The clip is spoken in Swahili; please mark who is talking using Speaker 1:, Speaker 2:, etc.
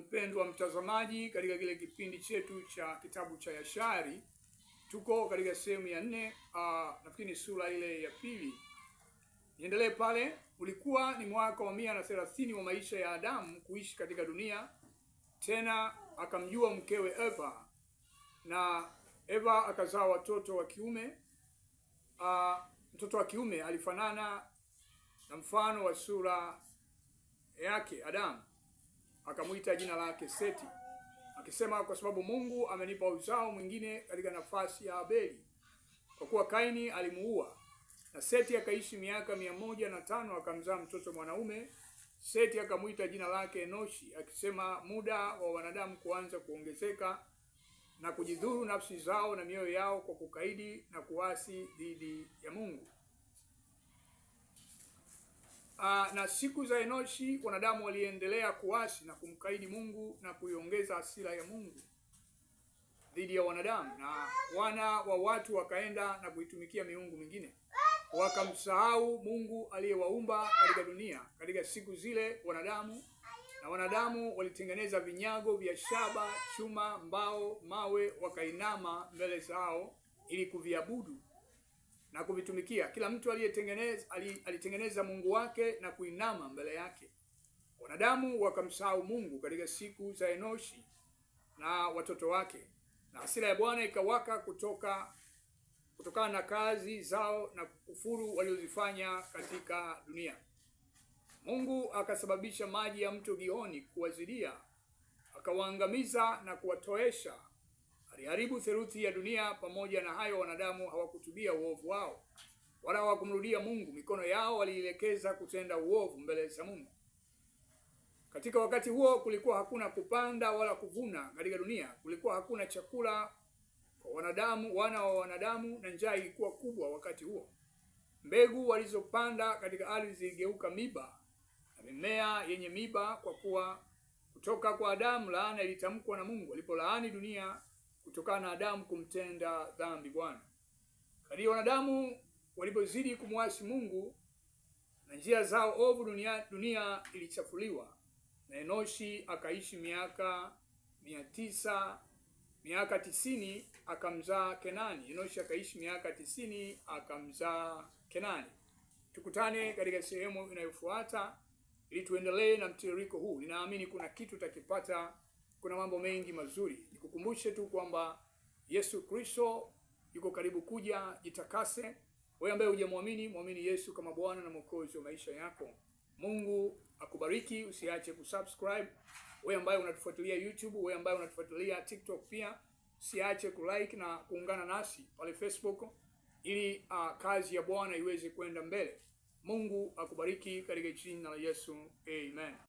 Speaker 1: mpendwa mtazamaji, katika kile kipindi chetu cha kitabu cha Yashari. Tuko katika sehemu ya 4, nafikiri ni sura ile ya 2. Niendelee pale. Ulikuwa ni mwaka wa 130 wa maisha ya Adamu kuishi katika dunia. Tena akamjua mkewe Eva, na Eva akazaa watoto wa kiume. Mtoto wa kiume alifanana na mfano wa sura yake Adamu, akamwita jina lake Seti, akisema, kwa sababu Mungu amenipa uzao mwingine katika nafasi ya Abeli, kwa kuwa Kaini alimuua. Na Seti akaishi miaka 105, akamzaa mtoto mwanaume. Seti akamwita jina lake Enoshi, akisema, muda wa wanadamu kuanza kuongezeka na kujidhuru nafsi zao na mioyo yao kwa kukaidi na kuasi dhidi ya Mungu. Na siku za Enoshi wanadamu waliendelea kuasi na kumkaidi Mungu na kuiongeza hasira ya Mungu dhidi ya wanadamu, na wana wa watu wakaenda na kuitumikia miungu mingine, wakamsahau Mungu aliyewaumba katika dunia. Katika siku zile wanadamu walitengeneza vinyago vya shaba, chuma, mbao, mawe, wakainama mbele zao ili kuviabudu na kuvitumikia. Kila mtu alitengeneza mungu wake na kuinama mbele yake. Wanadamu wakamsahau Mungu katika siku za Enoshi na watoto wake, na hasira ya Bwana ikawaka kutokana na kazi zao na kufuru waliozifanya katika dunia. Mungu akasababisha maji ya mto Gihoni kuwazidia, akawaangamiza na kuwatoesha. Aliharibu theluthi ya dunia. Pamoja na hayo, wanadamu hawakutubia uovu wao, wala hawakumrudia Mungu. Mikono yao walielekeza kutenda uovu mbele za Mungu. Katika wakati huo kulikuwa hakuna kupanda wala kuvuna katika dunia. Kulikuwa hakuna chakula kwa wana wa wanadamu, na njaa ilikuwa kubwa wakati huo. Mbegu walizopanda katika ardhi ziligeuka miba na mimea yenye miba, kwa kuwa kutoka kwa Adamu laana ilitamkwa na Mungu alipolaani dunia kutokana na Adamu kumtenda dhambi Bwana. Kadiri wanadamu walipozidi kumwasi Mungu na njia zao ovu, dunia ilichafuliwa. Na Enoshi akaishi miaka 90 akamzaa Kenani. Enoshi akaishi miaka 90 akamzaa Kenani. Tukutane katika sehemu inayofuata ili tuendelee na mtiririko huu. Ninaamini kuna kitu utakipata, kuna mambo mengi mazuri. Nikukumbushe tu kwamba Yesu Kristo yuko karibu kuja. Jitakase. Wewe ambaye hujamwamini, muamini Yesu kama Bwana na Mwokozi wa maisha yako. Mungu akubariki. Usiache kusubscribe. Wewe ambaye unatufuatilia YouTube, wewe ambaye unatufuatilia TikTok pia, usiache kulike na kuungana nasi pale Facebook ili kazi ya Bwana iweze kwenda mbele. Mungu akubariki katika jina la Yesu. Amen.